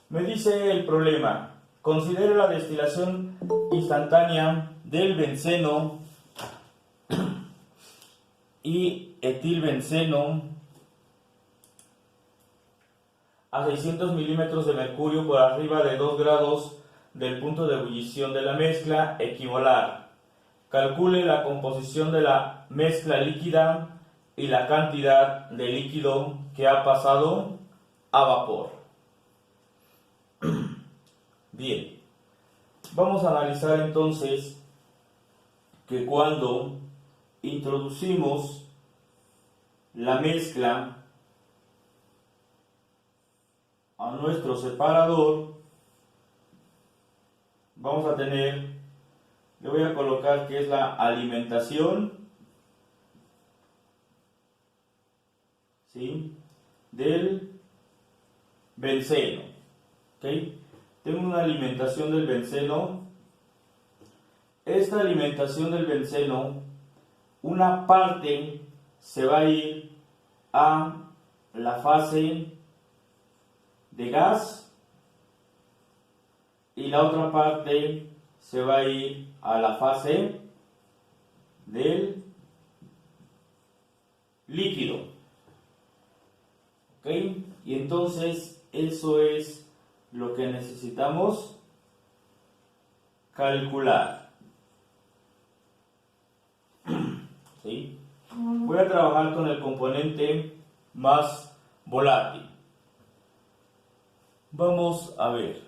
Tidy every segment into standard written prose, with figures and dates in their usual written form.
Me dice el problema, considere la destilación instantánea del benceno y etilbenceno a 600 milímetros de mercurio por arriba de 2 grados del punto de ebullición de la mezcla equimolar. Calcule la composición de la mezcla líquida y la cantidad de líquido que ha pasado a vapor. Bien, vamos a analizar entonces que cuando introducimos la mezcla a nuestro separador, vamos a tener, le voy a colocar que es la alimentación, ¿sí?, del benceno. ¿Okay? Tengo una alimentación del benceno. Esta alimentación del benceno, una parte se va a ir a la fase de gas y la otra parte se va a ir a la fase del líquido. ¿Ok? Y entonces eso es lo que necesitamos calcular. ¿Sí? Voy a trabajar con el componente más volátil. Vamos a ver.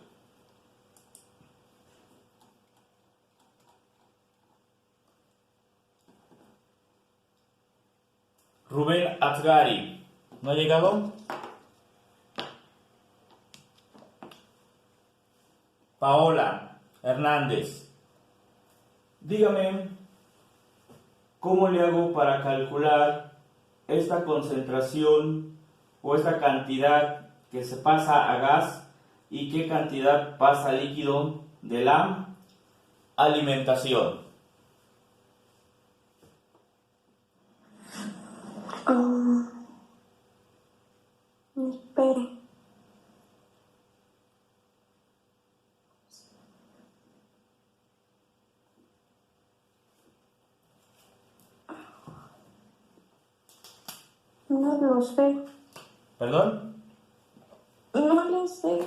Rubén Azgari, ¿no ha llegado? Paola Hernández, dígame cómo le hago para calcular esta concentración o esta cantidad que se pasa a gas y qué cantidad pasa a líquido de la alimentación. Espere. No lo sé. ¿Perdón? No lo sé.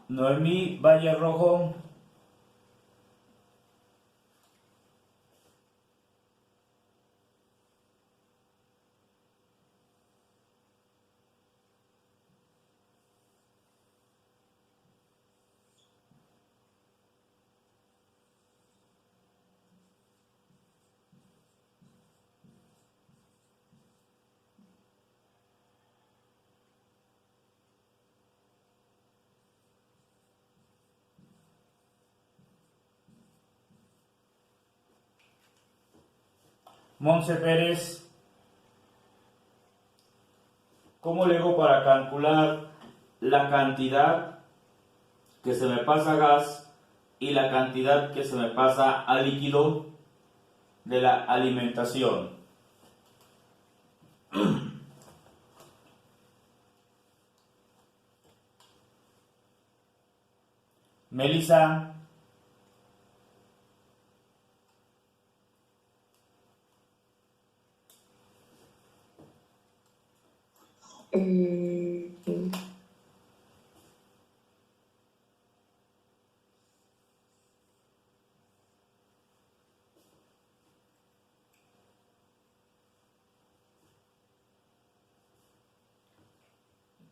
Noemí Valle Rojo. Monse Pérez, ¿cómo le hago para calcular la cantidad que se me pasa a gas y la cantidad que se me pasa a líquido de la alimentación? Melissa,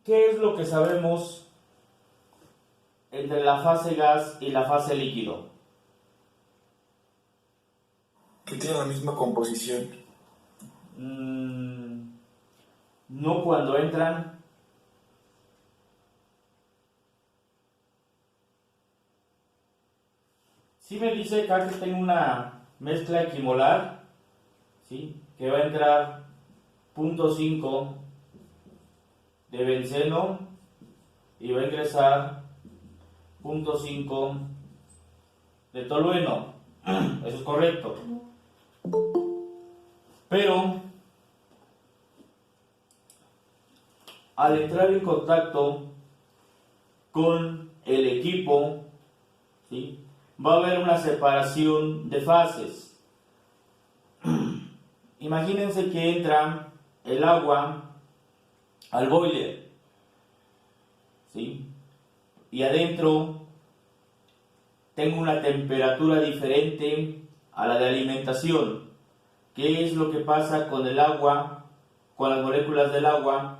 ¿qué es lo que sabemos entre la fase gas y la fase líquido? Que tiene la misma composición. No cuando entran. Sí me dice acá que tengo una mezcla equimolar, ¿sí?, que va a entrar 0.5 de benceno y va a ingresar 0.5 de tolueno. Eso es correcto. Pero al entrar en contacto con el equipo, ¿sí?, va a haber una separación de fases. Imagínense que entra el agua al boiler, ¿sí?, y adentro tengo una temperatura diferente a la de alimentación. ¿Qué es lo que pasa con el agua, con las moléculas del agua?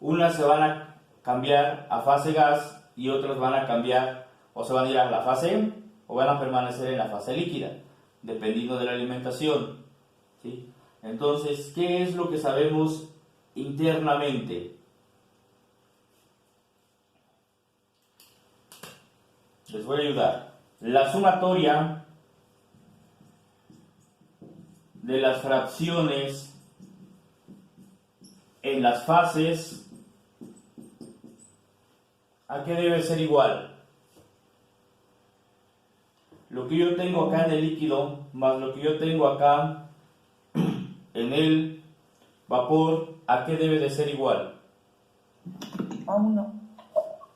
Unas se van a cambiar a fase gas y otras van a cambiar o se van a ir a la fase o van a permanecer en la fase líquida, dependiendo de la alimentación, ¿sí? Entonces, ¿qué es lo que sabemos internamente? Les voy a ayudar. La sumatoria de las fracciones en las fases, ¿a qué debe ser igual? Lo que yo tengo acá en el líquido más lo que yo tengo acá en el vapor, ¿a qué debe de ser igual? A 1.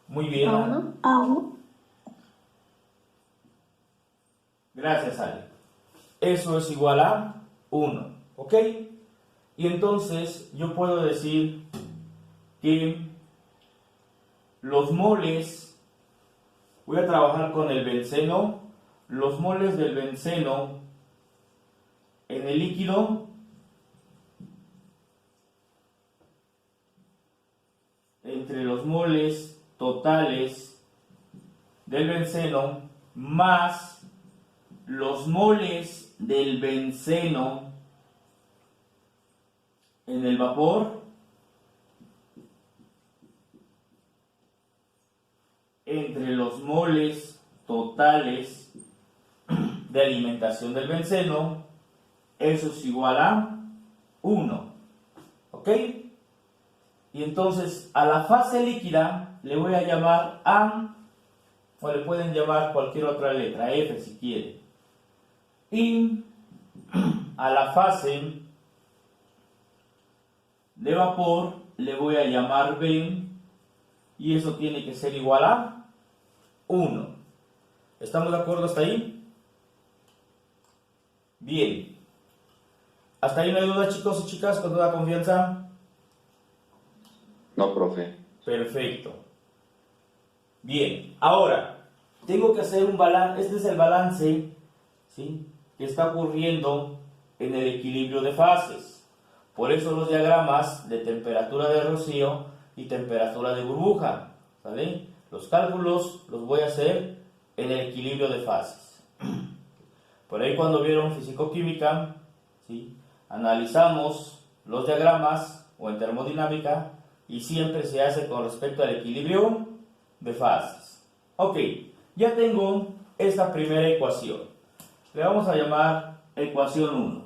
Muy bien. A 1. A 1. Gracias, Ale. Eso es igual a 1, ¿ok? Y entonces yo puedo decir que los moles, voy a trabajar con el benceno, los moles del benceno en el líquido entre los moles totales del benceno más los moles del benceno en el vapor entre los moles totales de alimentación del benceno, eso es igual a 1, ¿ok? Y entonces a la fase líquida le voy a llamar A, o le pueden llamar cualquier otra letra, F si quieren. Y a la fase de vapor le voy a llamar B, y eso tiene que ser igual a 1. ¿Estamos de acuerdo hasta ahí? Bien. ¿Hasta ahí no hay duda, chicos y chicas, con toda confianza? No, profe. Perfecto. Bien, ahora tengo que hacer un balance. Este es el balance, ¿sí?, que está ocurriendo en el equilibrio de fases. Por eso los diagramas de temperatura de rocío y temperatura de burbuja, ¿sale? Los cálculos los voy a hacer en el equilibrio de fases. Por ahí cuando vieron fisicoquímica, ¿sí?, analizamos los diagramas o en termodinámica y siempre se hace con respecto al equilibrio de fases. Ok, ya tengo esta primera ecuación. Le vamos a llamar ecuación 1.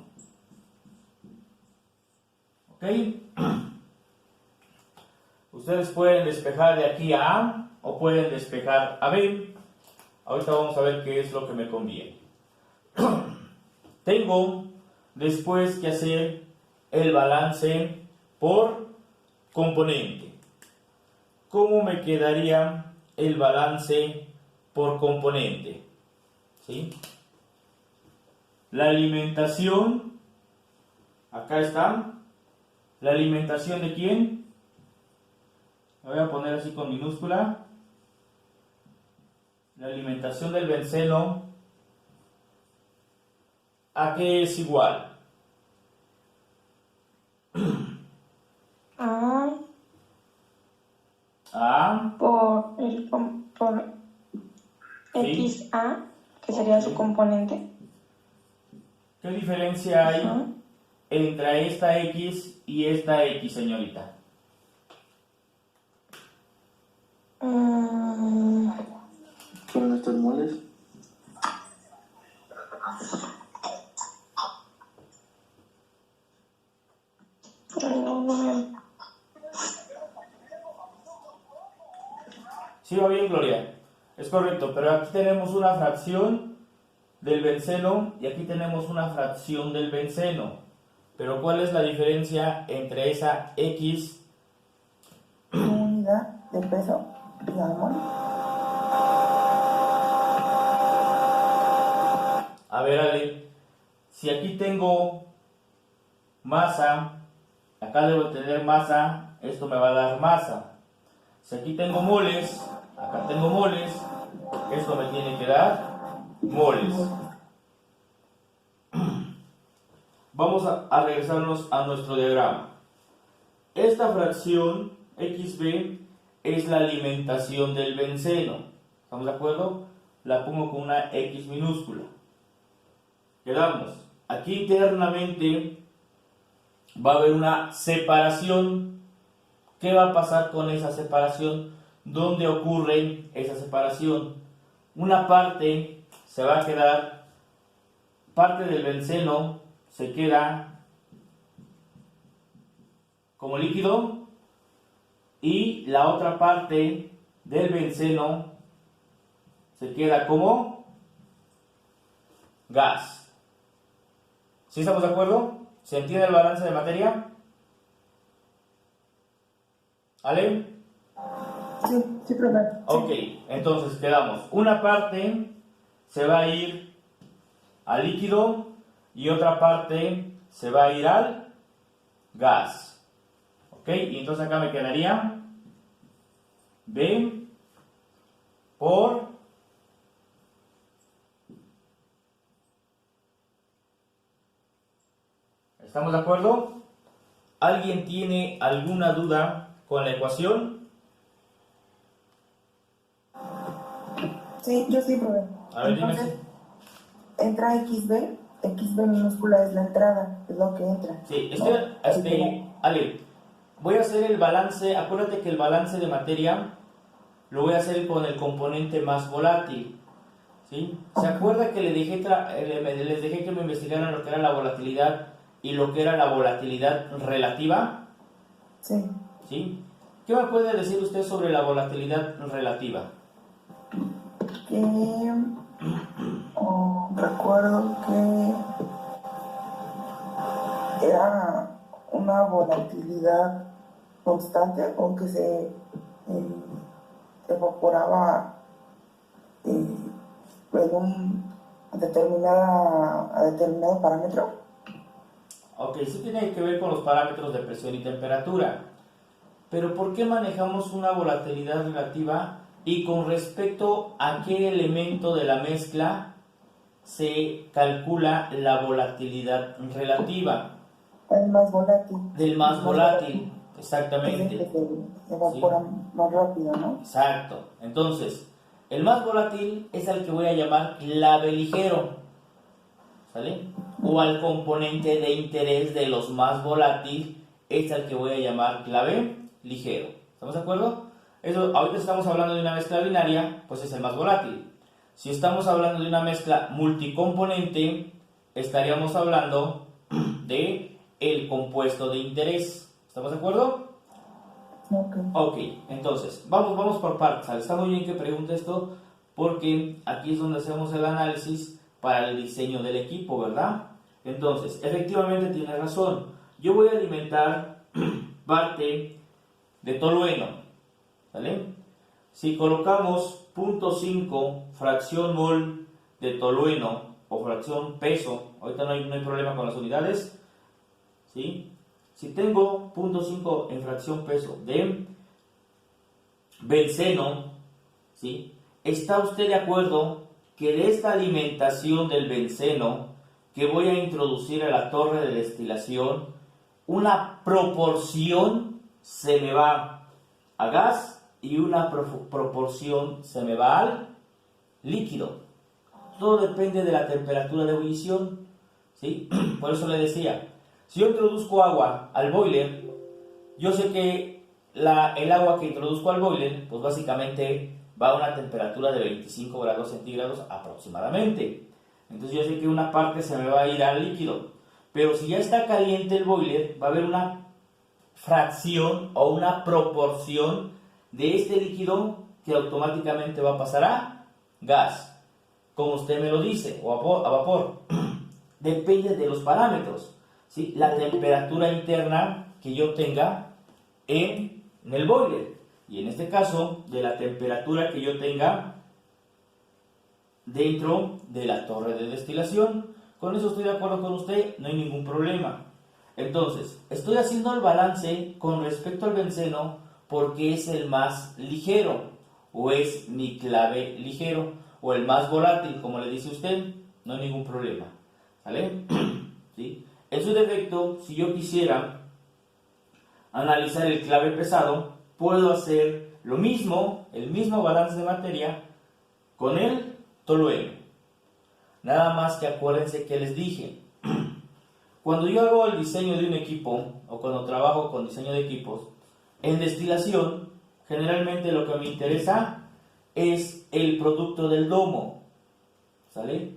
¿Ok? Ustedes pueden despejar de aquí a A o pueden despejar a B. Ahorita vamos a ver qué es lo que me conviene. Tengo después que hacer el balance por componente. ¿Cómo me quedaría el balance por componente? ¿Sí? La alimentación, acá está. ¿La alimentación de quién? La voy a poner así con minúscula. La alimentación del benceno, ¿a qué es igual? A A, por sí. XA, que sería su componente. ¿Qué diferencia hay Ajá. entre esta X y esta X, señorita? ¿Con estos moles? Sí, va bien, Gloria. Es correcto, pero aquí tenemos una fracción del benceno y aquí tenemos una fracción del benceno. Pero ¿cuál es la diferencia entre esa X medida de peso y amor. A ver, Ale, si aquí tengo masa, acá debo tener masa, esto me va a dar masa. Si aquí tengo moles, acá tengo moles, esto me tiene que dar moles. Vamos a regresarnos a nuestro diagrama. Esta fracción XB es la alimentación del benceno. ¿Estamos de acuerdo? La pongo con una X minúscula. Quedamos. Aquí internamente va a haber una separación. ¿Qué va a pasar con esa separación? ¿Dónde ocurre esa separación? Una parte se va a quedar, parte del benceno se queda como líquido y la otra parte del benceno se queda como gas. ¿Sí estamos de acuerdo? ¿Se entiende el balance de materia? ¿Ale? Sí, profe. Ok, entonces quedamos. Una parte se va a ir al líquido y otra parte se va a ir al gas. Ok, y entonces acá me quedaría B por ¿estamos de acuerdo? ¿Alguien tiene alguna duda con la ecuación? Sí, yo sí, profe. A ver, dime Entonces, entra XB minúscula es la entrada, es lo que entra. Sí, es ¿no? que, Ale, voy a hacer el balance, acuérdate que el balance de materia lo voy a hacer con el componente más volátil, ¿sí? ¿Se acuerda que les dejé que me investigaran lo que era la volatilidad y lo que era la volatilidad relativa? Sí. ¿Sí? ¿Qué me puede decir usted sobre la volatilidad relativa? Recuerdo que era una volatilidad constante o que se evaporaba en un determinado parámetro. Ok, sí tiene que ver con los parámetros de presión y temperatura. Pero ¿por qué manejamos una volatilidad relativa y con respecto a qué elemento de la mezcla se calcula la volatilidad relativa? El más volátil. Del más volátil, exactamente. Es el que se evapora más rápido, ¿no? Exacto. Entonces, el más volátil es al que voy a llamar clave ligero, ¿sale? O al componente de interés de los más volátiles es al que voy a llamar clave ligero. ¿Estamos de acuerdo? Eso, ahorita estamos hablando de una mezcla binaria, pues es el más volátil. Si estamos hablando de una mezcla multicomponente, estaríamos hablando de el compuesto de interés. ¿Estamos de acuerdo? Ok, entonces, vamos por partes. Está muy bien que pregunte esto porque aquí es donde hacemos el análisis para el diseño del equipo, ¿verdad? Entonces, efectivamente tiene razón. Yo voy a alimentar parte de tolueno, ¿vale? Si colocamos 0.5 fracción mol de tolueno o fracción peso, ahorita no hay problema con las unidades, ¿sí? Si tengo 0.5 en fracción peso de benceno, ¿sí? ¿Está usted de acuerdo que de esta alimentación del benceno que voy a introducir a la torre de destilación, una proporción se me va a gas y una proporción se me va al líquido? Todo depende de la temperatura de ebullición, ¿sí? Por eso le decía, si yo introduzco agua al boiler, yo sé que el agua que introduzco al boiler, pues básicamente va a una temperatura de 25 grados centígrados aproximadamente. Entonces yo sé que una parte se me va a ir al líquido. Pero si ya está caliente el boiler, va a haber una fracción o una proporción de este líquido que automáticamente va a pasar a gas, como usted me lo dice, o a vapor. Depende de los parámetros, ¿sí? La temperatura interna que yo tenga en el boiler. y en este caso de la temperatura que yo tenga dentro de la torre de destilación. Con eso estoy de acuerdo con usted, no hay ningún problema. Entonces, estoy haciendo el balance con respecto al benceno porque es el más ligero, o es mi clave ligero, o el más volátil, como le dice usted, no hay ningún problema. ¿Sale? ¿Sí? En su defecto, si yo quisiera analizar el clave pesado, puedo hacer lo mismo, el mismo balance de materia, con el tolueno. Nada más que acuérdense que les dije, cuando yo hago el diseño de un equipo, o cuando trabajo con diseño de equipos, en destilación, generalmente lo que me interesa es el producto del domo, ¿sale?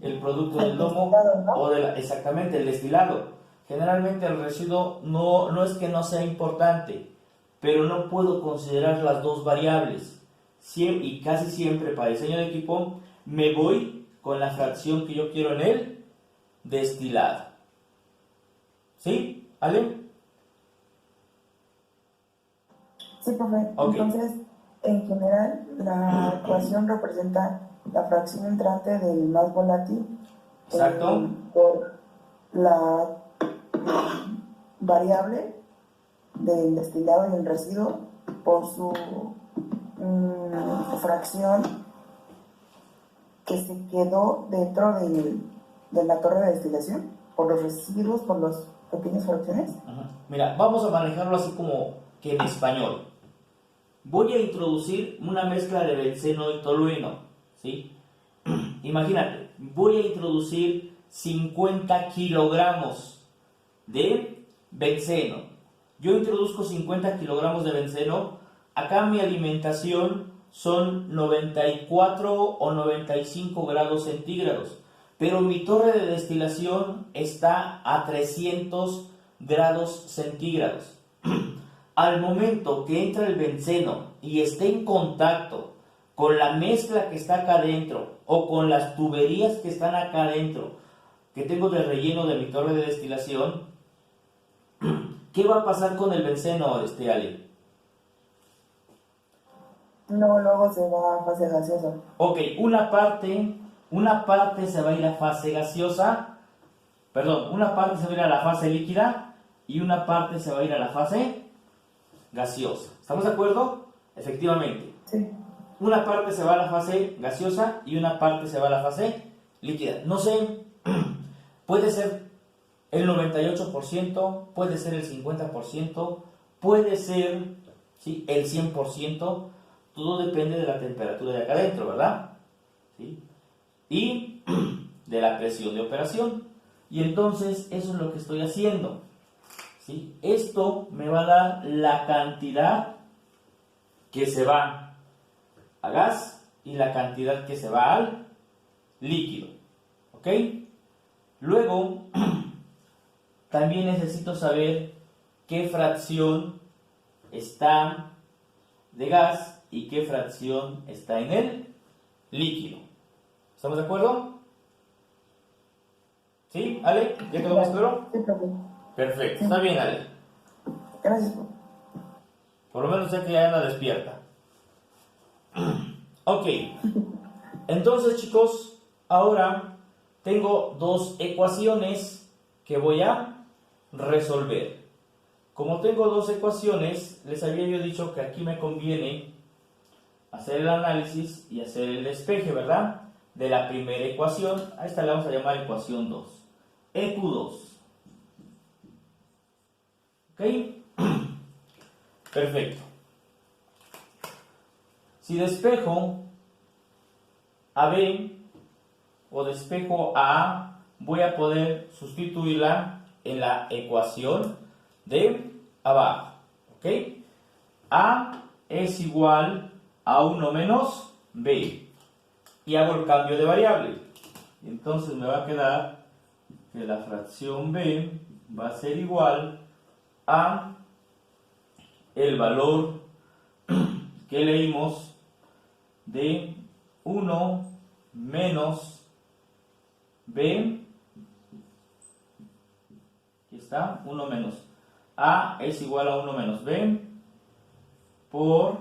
El producto del domo, destilado, ¿no? o exactamente, el destilado. Generalmente el residuo no es que no sea importante, pero no puedo considerar las dos variables. Y casi siempre para diseño de equipo me voy con la fracción que yo quiero en el destilado. ¿Sí? ¿Ale? Sí, profe. Ok. Entonces, en general, la ecuación representa la fracción entrante del más volátil Exacto. por la variable del destilado y el residuo por su fracción que se quedó dentro de la torre de destilación, por los residuos, por las pequeñas fracciones. Ajá. Mira, vamos a manejarlo así como que en español. Voy a introducir una mezcla de benceno y tolueno, ¿sí? Imagínate, voy a introducir 50 kilogramos de benceno. Yo introduzco 50 kilogramos de benceno. Acá mi alimentación son 94 o 95 grados centígrados, pero mi torre de destilación está a 300 grados centígrados. Al momento que entra el benceno y esté en contacto con la mezcla que está acá adentro o con las tuberías que están acá adentro que tengo de relleno de mi torre de destilación, ¿qué va a pasar con el benceno, Ale? No, luego se va a fase gaseosa. Ok, una parte se va a ir a fase gaseosa, perdón, una parte se va a ir a la fase líquida y una parte se va a ir a la fase gaseosa. ¿Estamos de acuerdo? Efectivamente. Sí. Una parte se va a la fase gaseosa y una parte se va a la fase líquida. No sé, puede ser el 98%, puede ser el 50%, puede ser, ¿sí?, el 100%, todo depende de la temperatura de acá adentro, ¿verdad? ¿Sí? Y de la presión de operación. Y entonces eso es lo que estoy haciendo, ¿sí? Esto me va a dar la cantidad que se va a gas y la cantidad que se va al líquido, ¿ok? Luego, también necesito saber qué fracción está de gas y qué fracción está en el líquido. ¿Estamos de acuerdo? ¿Sí, Ale? ¿Ya quedó más claro? Sí, profe. Perfecto, está bien, Ale. Gracias, profe. Por lo menos sé que ya anda despierta. Ok, entonces chicos, ahora tengo dos ecuaciones que voy a resolver. Como tengo dos ecuaciones, les había yo dicho que aquí me conviene hacer el análisis y hacer el despeje, ¿verdad? De la primera ecuación. A esta le vamos a llamar ecuación 2. EQ2. ¿Ok? Perfecto. Si despejo a B o despejo a A, voy a poder sustituirla en la ecuación de abajo. ¿Ok? A es igual a 1 menos B. Y hago el cambio de variable. Entonces me va a quedar que la fracción B va a ser igual a el valor que leímos de 1 menos B. Aquí está, 1 menos A es igual a 1 menos B por,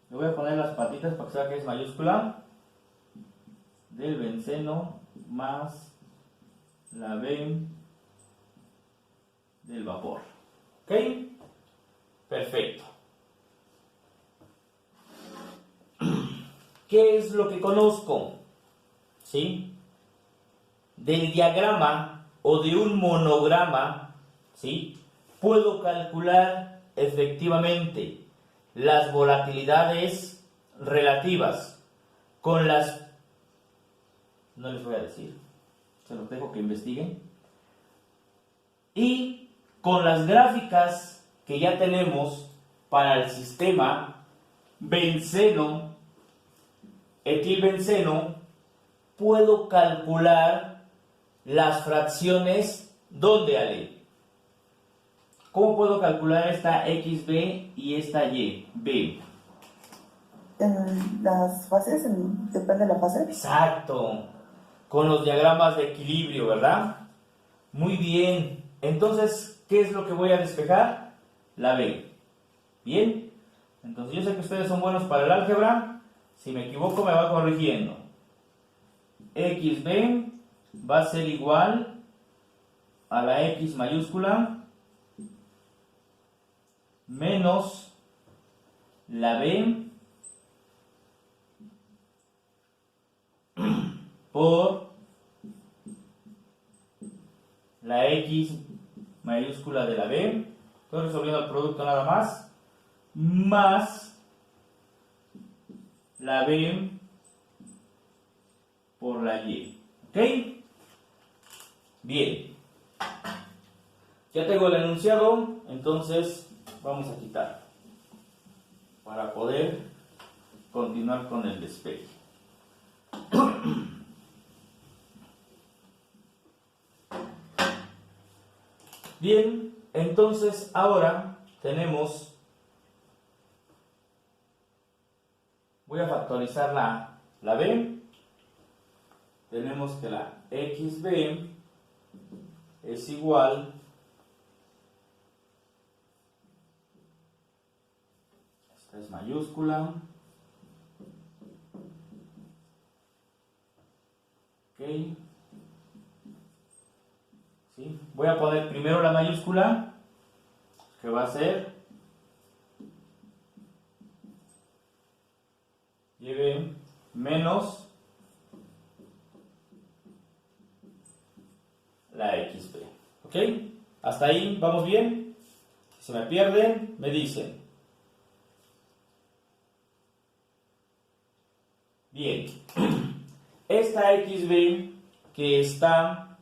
le voy a poner las patitas para que sea que es mayúscula, del benceno más la B del vapor. ¿Ok? Perfecto. ¿Qué es lo que conozco? ¿Sí? Del diagrama o de un monograma, ¿sí? Puedo calcular efectivamente las volatilidades relativas con las... No les voy a decir, se los dejo que investiguen. Y con las gráficas que ya tenemos para el sistema benceno, etilbenceno, puedo calcular las fracciones. ¿Dónde, Ale? ¿Cómo puedo calcular esta XB y esta YB? En las fases, depende de la fase. Exacto, con los diagramas de equilibrio, ¿verdad? Muy bien, entonces, ¿qué es lo que voy a despejar? La B. Bien, entonces yo sé que ustedes son buenos para el álgebra. Si me equivoco me va corrigiendo. XB va a ser igual a la X mayúscula menos la B por la X mayúscula de la B. Estoy resolviendo el producto nada más la B por la Y. ¿Ok? Bien. Ya tengo el enunciado, entonces vamos a quitar para poder continuar con el despegue. Bien, entonces ahora tenemos, voy a factorizar la B. Tenemos que la XB es igual esta es mayúscula, ok, ¿sí? Voy a poner primero la mayúscula, que va a ser YB menos la XB. ¿Ok? Hasta ahí vamos bien. Si se me pierden, me dicen. Bien. Esta XB que está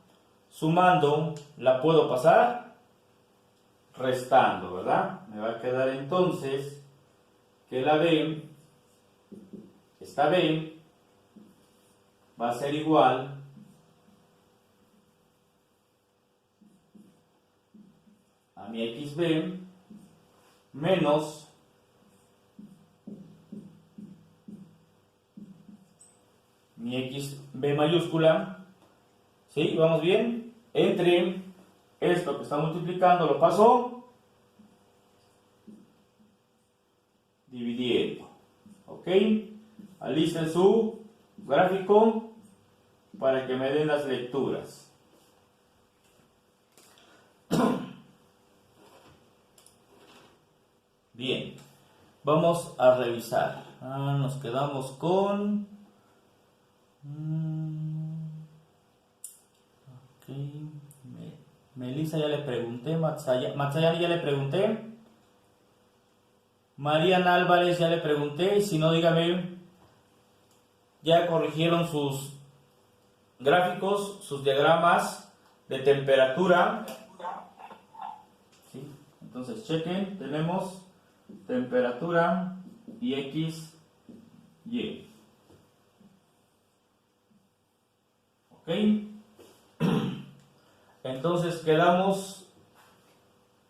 sumando, la puedo pasar restando, ¿verdad? Me va a quedar entonces que la B, esta B, va a ser igual a mi XB menos mi XB mayúscula, ¿sí? ¿Vamos bien? Entre esto que está multiplicando lo paso dividiendo, ¿ok? Alisten su gráfico para que me den las lecturas. Bien, vamos a revisar. Nos quedamos con... Okay. Melissa ya le pregunté, Matsayani ya le pregunté, Mariana Álvarez ya le pregunté, y si no, dígame, ya corrigieron sus gráficos, sus diagramas de temperatura, ¿sí? Entonces chequen, tenemos temperatura y X, Y. ¿Ok? Entonces quedamos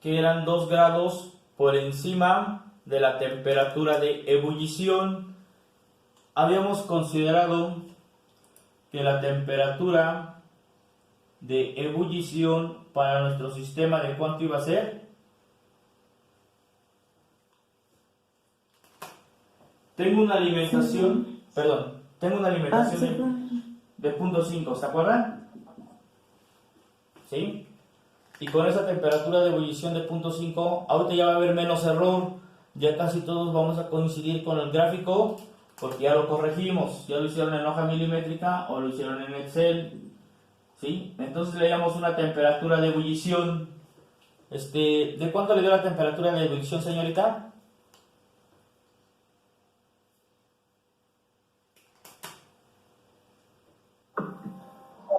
que eran 2 grados por encima de la temperatura de ebullición. Habíamos considerado que la temperatura de ebullición para nuestro sistema, ¿de cuánto iba a ser? tengo una alimentación, perdón, tengo una alimentación sí. de 0.5, ¿se acuerdan? ¿Sí? Y con esa temperatura de ebullición de 0.5, ahorita ya va a haber menos error, ya casi todos vamos a coincidir con el gráfico, porque ya lo corregimos, ya lo hicieron en hoja milimétrica o lo hicieron en Excel, ¿sí? Entonces le damos una temperatura de ebullición, ¿de cuánto le dio la temperatura de ebullición, señorita?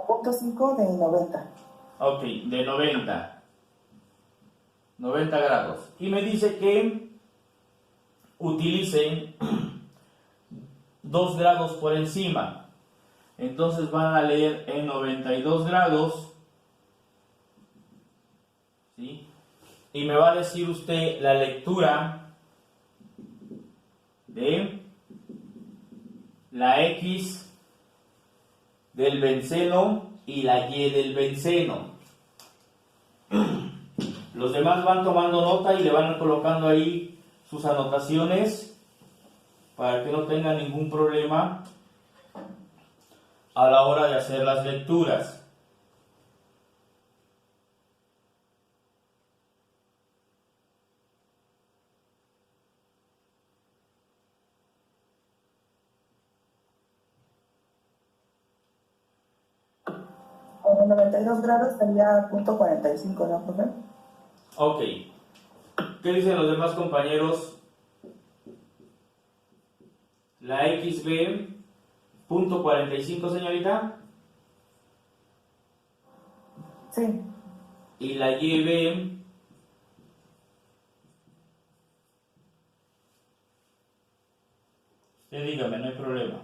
Punto 5 de 90. Ok, de 90 grados. Y me dice que utilice 2 grados por encima. Entonces van a leer en 92 grados. ¿Sí? Y me va a decir usted la lectura de la X del benceno y la Y del benceno. Los demás van tomando nota y le van colocando ahí sus anotaciones para que no tengan ningún problema a la hora de hacer las lecturas. En 92 grados sería punto 45, ¿no, profe? Ok. ¿Qué dicen los demás compañeros? La XB, punto 45, señorita. Sí. Y la YB, dígame, no hay problema.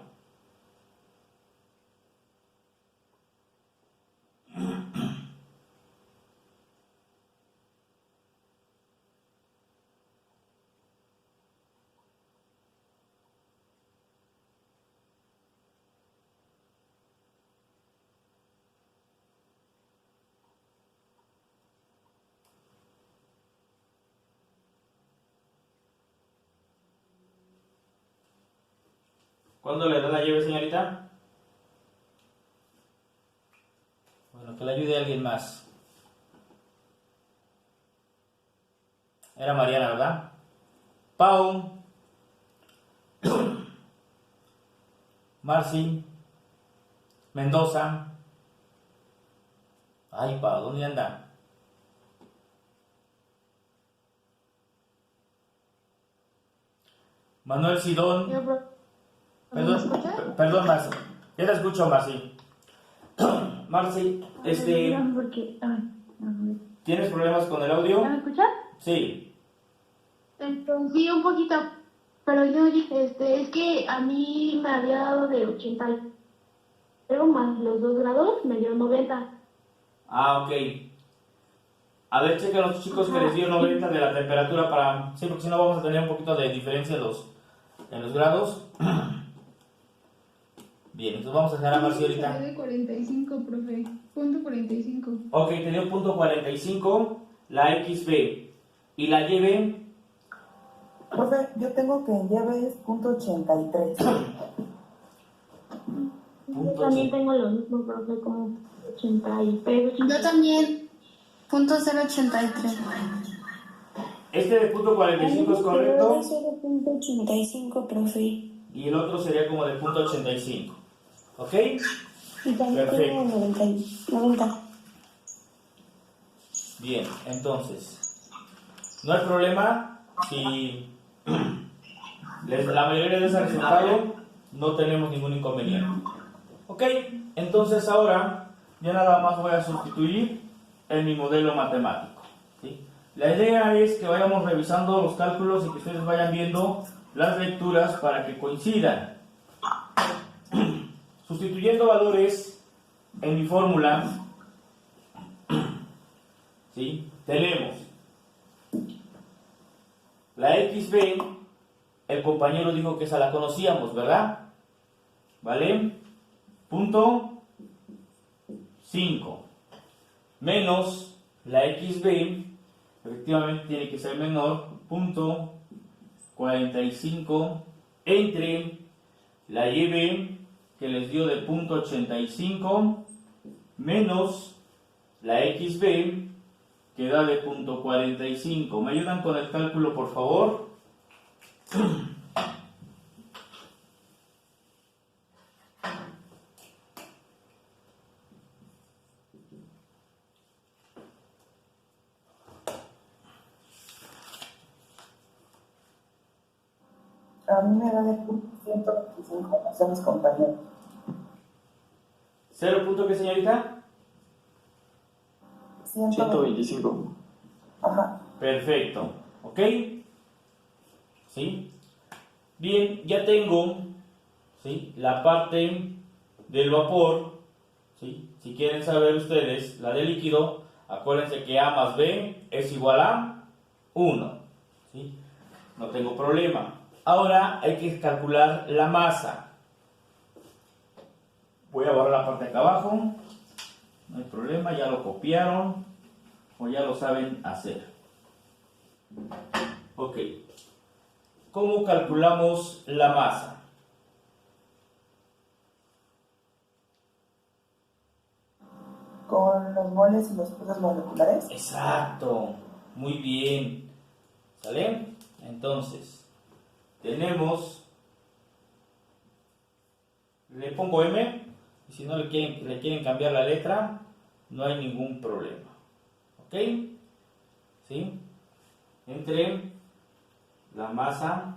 ¿Cuándo le da la llave, señorita? Bueno, que le ayude a alguien más. Era Mariana, ¿verdad? Pau. Marci. Mendoza. Ay, Pau, ¿dónde anda? Manuel Sidón. ¿Me escuchas? Perdón, Marci. Ya te escucho, Marci. Marci, Porque, ¿tienes problemas con el audio? ¿me escuchas? Sí. Sí, un poquito. Pero yo, es que a mí me había dado de 80, pero más los 2 grados me dio 90. Ah, ok. A ver, chequen los chicos que les dio 90 de la temperatura para... Sí, porque si no vamos a tener un poquito de diferencia en los grados. Bien, entonces vamos a dejar a Marci ahorita. De 45, profe. Punto 45. Ok, te dio punto 45 la XB. ¿Y la YB? Profe, yo tengo que en llave es punto 83. Yo también tengo lo mismo, profe, como 83. Yo también. Punto 083. Este de punto 45 es correcto. 0.85, profe. Y el otro sería como de punto 85. ¿Ok? Y también Perfecto. tengo 90. Bien, entonces, no hay problema si la mayoría de ese resultado no tenemos ningún inconveniente. Ok, entonces ahora ya nada más voy a sustituir en mi modelo matemático. ¿Sí? La idea es que vayamos revisando los cálculos y que ustedes vayan viendo las lecturas para que coincidan. Sustituyendo valores en mi fórmula, ¿sí? Tenemos la XB, el compañero dijo que esa la conocíamos, ¿verdad? ¿Vale? Punto 5 menos la XB, efectivamente tiene que ser menor, punto 45 entre la YB que les dio de 0.85 menos la XB que da de 0.45. ¿Me ayudan con el cálculo, por favor? A mí me da de 125, o sea, mis compañeros. ¿0 punto qué, señorita? 125. Ajá. Perfecto. ¿Ok? ¿Sí? Bien, ya tengo, ¿sí?, la parte del vapor. ¿Sí? Si quieren saber ustedes la del líquido, acuérdense que A más B es igual a 1. ¿Sí? No tengo problema. Ahora hay que calcular la masa. Voy a borrar la parte de acá abajo. No hay problema, ya lo copiaron o ya lo saben hacer. Ok. ¿Cómo calculamos la masa? Con los moles y los pesos moleculares. Exacto. Muy bien. ¿Sale? Entonces, tenemos... Le pongo M, y si no le quieren cambiar la letra, no hay ningún problema. ¿Ok? ¿Sí? Entre la masa